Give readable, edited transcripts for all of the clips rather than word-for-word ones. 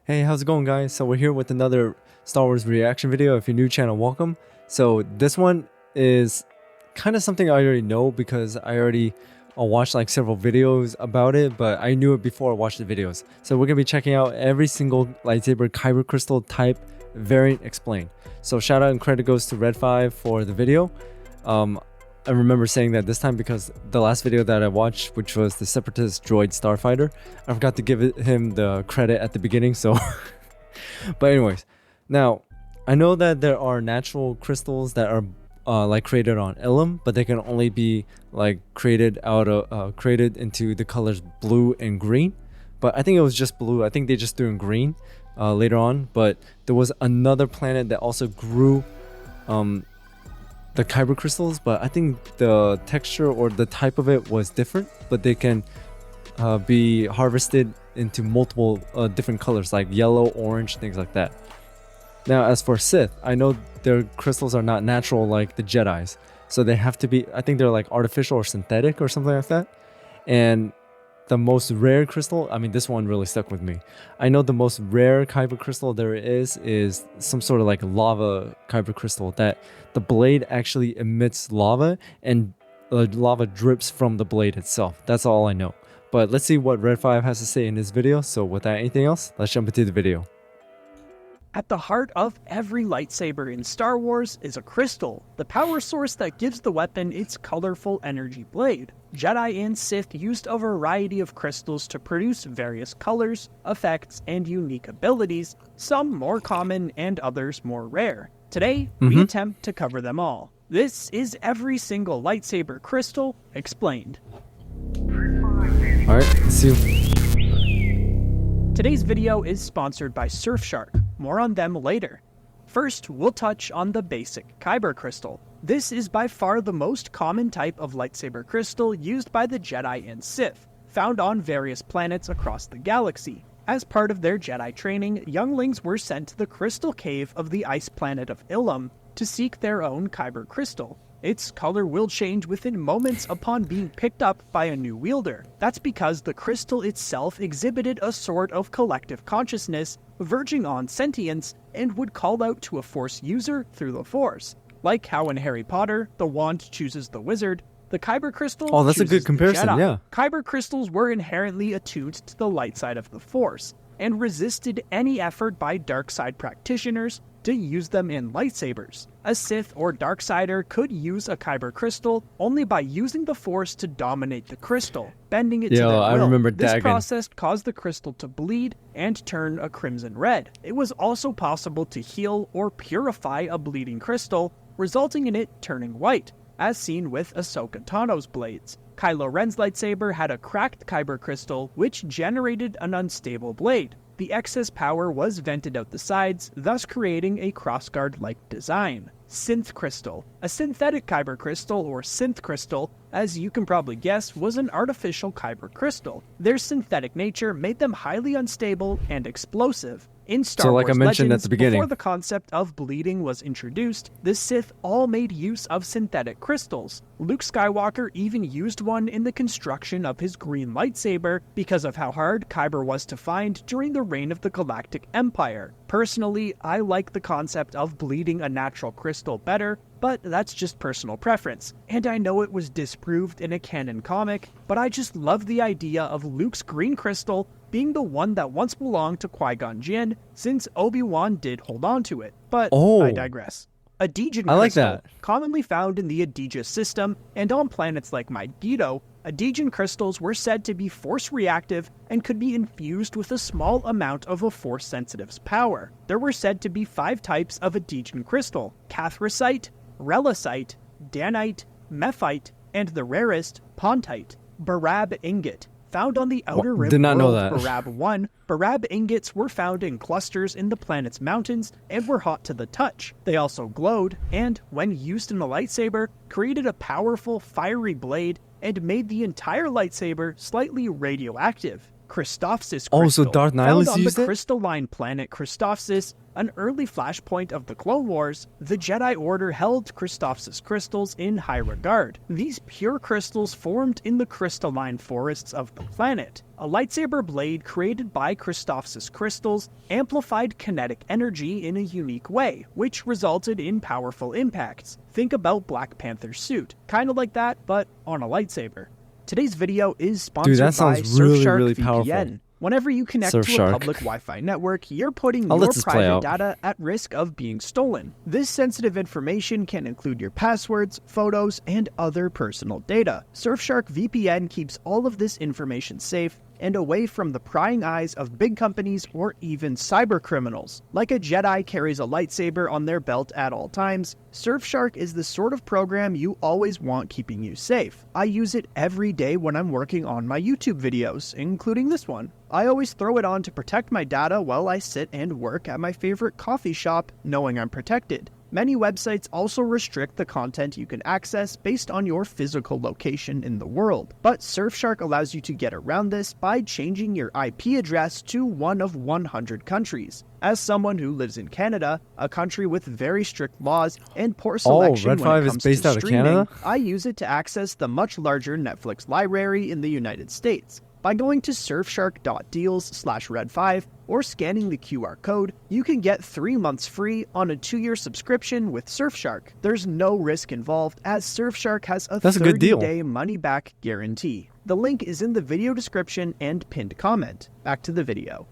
Hey, how's it going, guys? So we're here with another Star Wars reaction video. If you're new, channel, welcome. So this one is kind of something I already know because I already watched like several videos about it, but I knew it before I watched the videos. So we're gonna be checking out every single lightsaber Kyber Crystal type variant explained. So shout out and credit goes to Red5 for the video. I remember saying that this time because the last video that I watched, which was the Separatist Droid Starfighter, I forgot to give him the credit at the beginning, so... But anyways, now, I know that there are natural crystals that are like created on Ilum, but they can only be like created into the colors blue and green. But I think it was just blue. I think they just threw in green later on. But there was another planet that also grew the Kyber crystals, but I think the texture or the type of it was different, but they can be harvested into multiple different colors like yellow, orange, things like that. Now as for Sith, I know their crystals are not natural like the Jedi's, so they have to be, I think they're like artificial or synthetic or something like that. And the most rare crystal, I mean, this one really stuck with me. I know the most rare Kyber crystal there is some sort of like lava Kyber crystal that the blade actually emits lava and lava drips from the blade itself. That's all I know. But let's see what Red5 has to say in this video. So without anything else, let's jump into the video. At the heart of every lightsaber in Star Wars is a crystal, the power source that gives the weapon its colorful energy blade. Jedi and Sith used a variety of crystals to produce various colors, effects, and unique abilities, some more common and others more rare. Today, we attempt to cover them all. This is every single lightsaber crystal explained. Alright, let's see. Today's video is sponsored by Surfshark. More on them later. First, we'll touch on the basic Kyber Crystal. This is by far the most common type of lightsaber crystal used by the Jedi and Sith, found on various planets across the galaxy. As part of their Jedi training, younglings were sent to the crystal cave of the ice planet of Ilum to seek their own Kyber Crystal. Its color will change within moments upon being picked up by a new wielder. That's because the crystal itself exhibited a sort of collective consciousness, verging on sentience, and would call out to a Force user through the Force. Like how in Harry Potter, the wand chooses the wizard, the Kyber Crystal that's a good comparison, the Jedi. yeah. Kyber Crystals were inherently attuned to the light side of the Force, and resisted any effort by dark side practitioners to use them in lightsabers. A Sith or Darksider could use a Kyber Crystal only by using the Force to dominate the crystal, bending it to their will. I remember this Dagon. process caused the crystal to bleed and turn a crimson red. It was also possible to heal or purify a bleeding crystal, resulting in it turning white, as seen with Ahsoka Tano's blades. Kylo Ren's lightsaber had a cracked Kyber Crystal, which generated an unstable blade. The excess power was vented out the sides, thus creating a crossguard-like design. Synth Crystal. A synthetic Kyber Crystal, or Synth Crystal, as you can probably guess, was an artificial Kyber Crystal. Their synthetic nature made them highly unstable and explosive. In Star like Wars I mentioned Legends, at the beginning, before the concept of bleeding was introduced, the Sith all made use of synthetic crystals. Luke Skywalker even used one in the construction of his green lightsaber because of how hard Kyber was to find during the reign of the Galactic Empire. Personally, I like the concept of bleeding a natural crystal better, but that's just personal preference. And I know it was disproved in a canon comic, but I just love the idea of Luke's green crystal being the one that once belonged to Qui-Gon Jinn, since Obi-Wan did hold on to it. But I digress. Adegan crystal, like that. commonly found in the Adegia system, and on planets like Mygeeto, Adegan crystals were said to be Force reactive and could be infused with a small amount of a Force sensitive's power. There were said to be 5 types of Adegan crystal: Cathracite, Relicite, Danite, Mephite, and the rarest, Pontite. Barab ingot. Found on the outer rim did not know world, that. Barab 1, Barab ingots were found in clusters in the planet's mountains and were hot to the touch. They also glowed, and, when used in a lightsaber, created a powerful, fiery blade and made the entire lightsaber slightly radioactive. Christophsis Oh, so crystal. Darth Found Nihilus on used the it? crystalline planet Christophsis, an early flashpoint of the Clone Wars, the Jedi Order held Christophsis crystals in high regard. These pure crystals formed in the crystalline forests of the planet. A lightsaber blade created by Christophsis crystals amplified kinetic energy in a unique way, which resulted in powerful impacts. Think about Black Panther's suit, kinda like that, but on a lightsaber. Today's video is sponsored Dude, that by sounds really, Surfshark really VPN. powerful. Whenever you connect to a Surfshark. public Wi-Fi network, you're putting I'll let your this play private out. data at risk of being stolen. This sensitive information can include your passwords, photos, and other personal data. Surfshark VPN keeps all of this information safe and away from the prying eyes of big companies or even cyber criminals. Like a Jedi carries a lightsaber on their belt at all times, Surfshark is the sort of program you always want keeping you safe. I use it every day when I'm working on my YouTube videos, including this one. I always throw it on to protect my data while I sit and work at my favorite coffee shop, knowing I'm protected. Many websites also restrict the content you can access based on your physical location in the world, but Surfshark allows you to get around this by changing your IP address to one of 100 countries. As someone who lives in Canada, a country with very strict laws and poor selection Red when it 5 is comes based to out of streaming, Canada? I use it to access the much larger Netflix library in the United States. By going to surfshark.deals/red5 or scanning the QR code, you can get 3 months free on a 2-year subscription with Surfshark. There's no risk involved as Surfshark has a That's a good deal. 30-day money-back guarantee. The link is in the video description and pinned comment. Back to the video.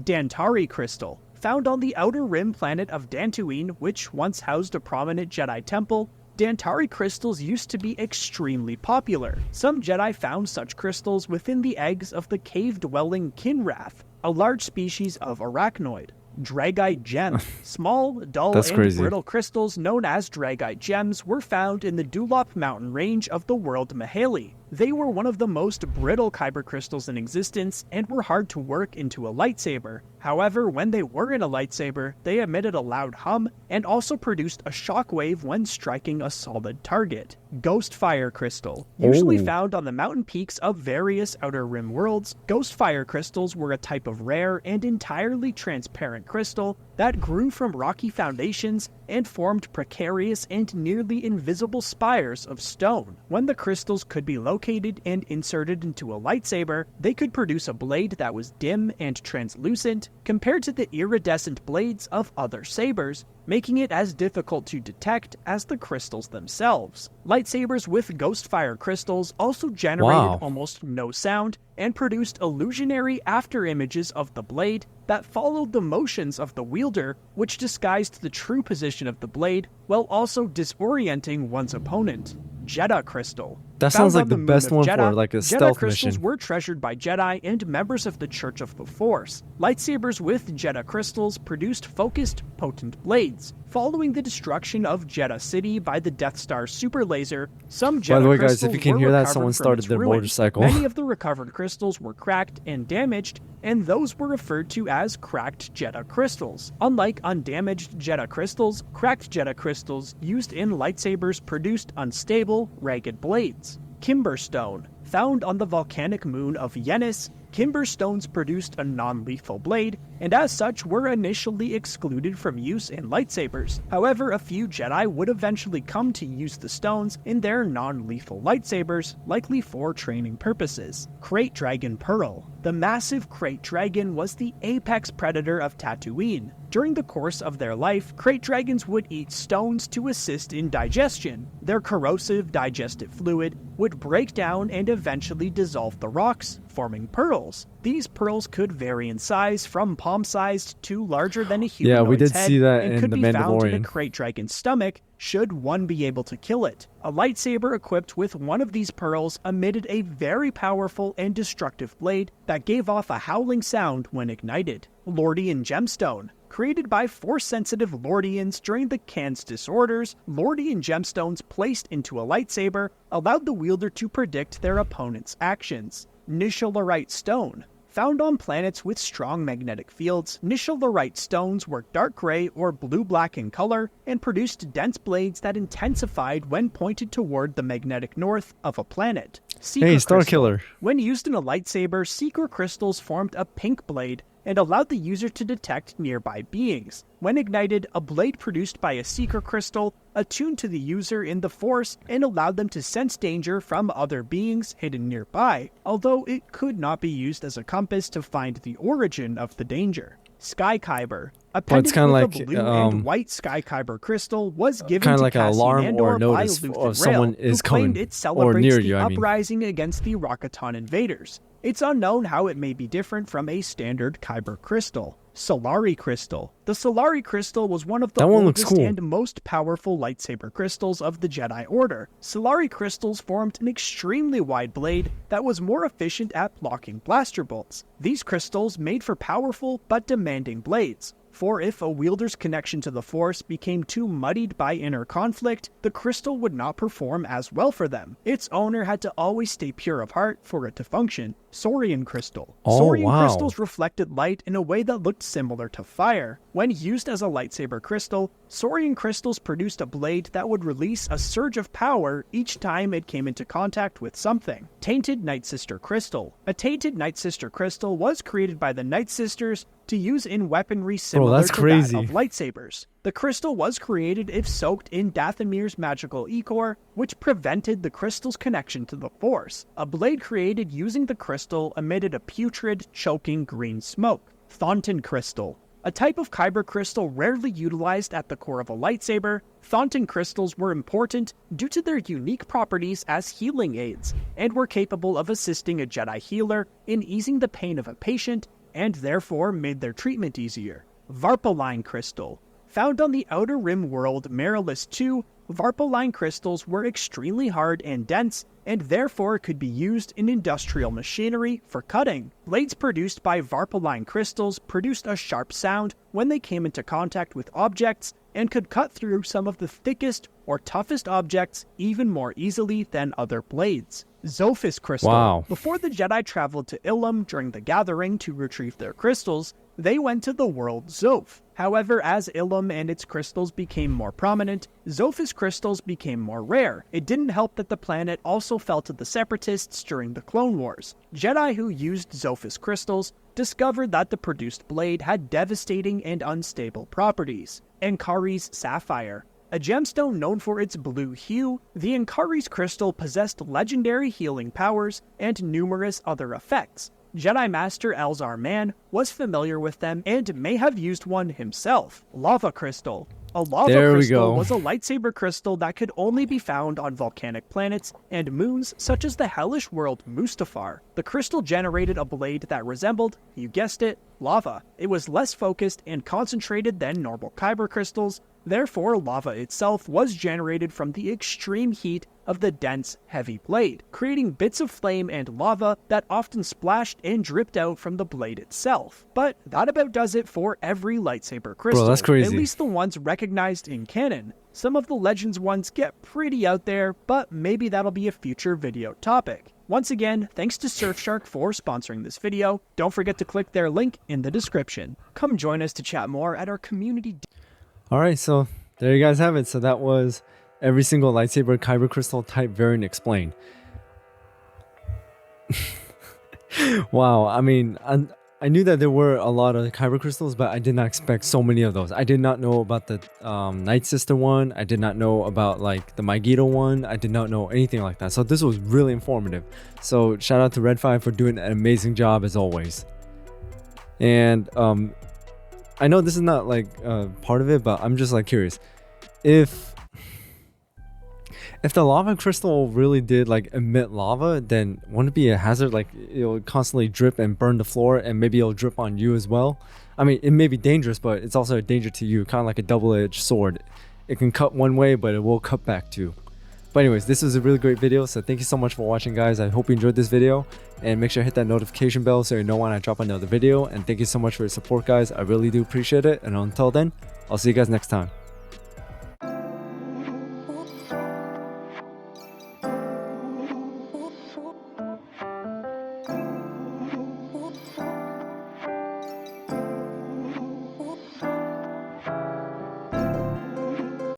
Dantari Crystal. Found on the outer rim planet of Dantooine, which once housed a prominent Jedi temple, Dantari crystals used to be extremely popular. Some Jedi found such crystals within the eggs of the cave-dwelling Kinrath, a large species of arachnoid. Dragite gem. Small, dull, That's and crazy. brittle crystals known as dragite gems were found in the Dulop mountain range of the world Mahali. They were one of the most brittle Kyber crystals in existence and were hard to work into a lightsaber. However, when they were in a lightsaber, they emitted a loud hum and also produced a shockwave when striking a solid target. Ghost Fire Crystal. Usually found on the mountain peaks of various Outer Rim worlds, Ghost Fire crystals were a type of rare and entirely transparent crystal that grew from rocky foundations and formed precarious and nearly invisible spires of stone. When the crystals could be located and inserted into a lightsaber, they could produce a blade that was dim and translucent compared to the iridescent blades of other sabers, making it as difficult to detect as the crystals themselves. Lightsabers with Ghost Fire crystals also generated almost no sound and produced illusionary afterimages of the blade that followed the motions of the wielder, which disguised the true position of the blade while also disorienting one's opponent. Jedha Crystal. That Found sounds like on the moon best of one Jedha, for like a Jedha stealth crystals mission. were treasured by Jedi and members of the Church of the Force. Lightsabers with Jedha crystals produced focused, potent blades. Following the destruction of Jedha City by the Death Star super laser, some Jedha By the way, guys, crystals if you can were hear that, recovered someone from started its their ruins. motorcycle. Many of the recovered crystals were cracked and damaged, and those were referred to as cracked Jedha crystals. Unlike undamaged Jedha crystals, cracked Jedha crystals used in lightsabers produced unstable, ragged blades. Kyber Stone. Found on the volcanic moon of Yenis, Kyber stones produced a non-lethal blade, and as such were initially excluded from use in lightsabers. However, a few Jedi would eventually come to use the stones in their non-lethal lightsabers, likely for training purposes. Krayt Dragon Pearl. The massive Krayt Dragon was the apex predator of Tatooine. During the course of their life, Krayt Dragons would eat stones to assist in digestion. Their corrosive digestive fluid would break down and eventually dissolve the rocks, forming pearls. These pearls could vary in size from palm-sized to larger than a humanoid's Yeah, we did head, see that and in could The be found in a Mandalorian. Krayt Dragon's stomach should one be able to kill it. A lightsaber equipped with one of these pearls emitted a very powerful and destructive blade that gave off a howling sound when ignited. Lordian Gemstone. Created by Force-sensitive Lordians during the Khan's disorders, Lordian gemstones placed into a lightsaber allowed the wielder to predict their opponent's actions. Nishalarite Stone. Found on planets with strong magnetic fields, Nishalarite stones were dark gray or blue-black in color and produced dense blades that intensified when pointed toward the magnetic north of a planet. Seeker Hey, Star Crystal. Killer. When used in a lightsaber, Seeker crystals formed a pink blade and allowed the user to detect nearby beings. When ignited, a blade produced by a Seeker crystal attuned to the user in the Force and allowed them to sense danger from other beings hidden nearby, although it could not be used as a compass to find the origin of the danger. Sky Kyber. A pendant kinda with like, a blue and white Sky Kyber crystal was given kinda to like an Cassian alarm or Andor by notice Luthen of someone Rail, is who claimed coming, it celebrates or near the you, I mean. uprising against the Rakatan invaders. It's unknown how it may be different from a standard Kyber crystal. Solari Crystal. The Solari Crystal was one of the That one looks oldest cool. and most powerful lightsaber crystals of the Jedi Order. Solari crystals formed an extremely wide blade that was more efficient at blocking blaster bolts. These crystals made for powerful but demanding blades. For if a wielder's connection to the Force became too muddied by inner conflict, the crystal would not perform as well for them. Its owner had to always stay pure of heart for it to function. Saurian Crystal. Oh, Saurian wow. crystals reflected light in a way that looked similar to fire. When used as a lightsaber crystal, Saurian crystals produced a blade that would release a surge of power each time it came into contact with something. Tainted Night Sister Crystal. A Tainted Night Sister Crystal was created by the Night Sisters to use in weaponry similar that's to crazy. that of lightsabers. The crystal was created if soaked in Dathomir's magical ichor, which prevented the crystal's connection to the Force. A blade created using the crystal emitted a putrid, choking green smoke. Thonton Crystal. A type of Kyber crystal rarely utilized at the core of a lightsaber, Thonton crystals were important due to their unique properties as healing aids, and were capable of assisting a Jedi healer in easing the pain of a patient, and therefore made their treatment easier. Varpaline Crystal. Found on the Outer Rim world Marilis II, Varpaline crystals were extremely hard and dense, and therefore could be used in industrial machinery for cutting. Blades produced by Varpaline crystals produced a sharp sound when they came into contact with objects, and could cut through some of the thickest or toughest objects even more easily than other blades. Zophis Crystal. Wow. Before the Jedi traveled to Ilum during the Gathering to retrieve their crystals, they went to the world Zoph. However, as Ilum and its crystals became more prominent, Zophis crystals became more rare. It didn't help that the planet also fell to the Separatists during the Clone Wars. Jedi who used Zophis crystals discovered that the produced blade had devastating and unstable properties. Ankari's Sapphire. A gemstone known for its blue hue, the Ankari's crystal possessed legendary healing powers and numerous other effects. Jedi Master Elzar Mann was familiar with them and may have used one himself. Lava Crystal. A lava There we crystal go. was a lightsaber crystal that could only be found on volcanic planets and moons such as the hellish world Mustafar. The crystal generated a blade that resembled, you guessed it, lava. It was less focused and concentrated than normal Kyber crystals, therefore lava itself was generated from the extreme heat of the dense, heavy blade, creating bits of flame and lava that often splashed and dripped out from the blade itself. But that about does it for every lightsaber crystal. that's crazy. At least the ones recognized in canon. Some of the Legends ones get pretty out there, but maybe that'll be a future video topic. Once again, thanks to Surfshark for sponsoring this video. Don't forget to click their link in the description. Come join us to chat more at our community. All right, so there you guys have it. So that was every single lightsaber Kyber crystal type variant explained. Wow, I mean, I knew that there were a lot of Kyber crystals, but I did not expect so many of those. I did not know about the Night Sister one. I did not know about like the Megiddo one. I did not know anything like that. So this was really informative. So shout out to Red 5 for doing an amazing job as always. And I know this is not like part of it, but I'm just like curious if the lava crystal really did like emit lava, then wouldn't it be a hazard? Like it'll constantly drip and burn the floor, and maybe it'll drip on you as well. I mean, it may be dangerous, but it's also a danger to you, kind of like a double-edged sword. It can cut one way, but it will cut back too. But anyways, this was a really great video, so thank you so much for watching, guys. I hope you enjoyed this video, and make sure to hit that notification bell so you know when I drop another video. And thank you so much for your support, guys. I really do appreciate it, and until then, I'll see you guys next time.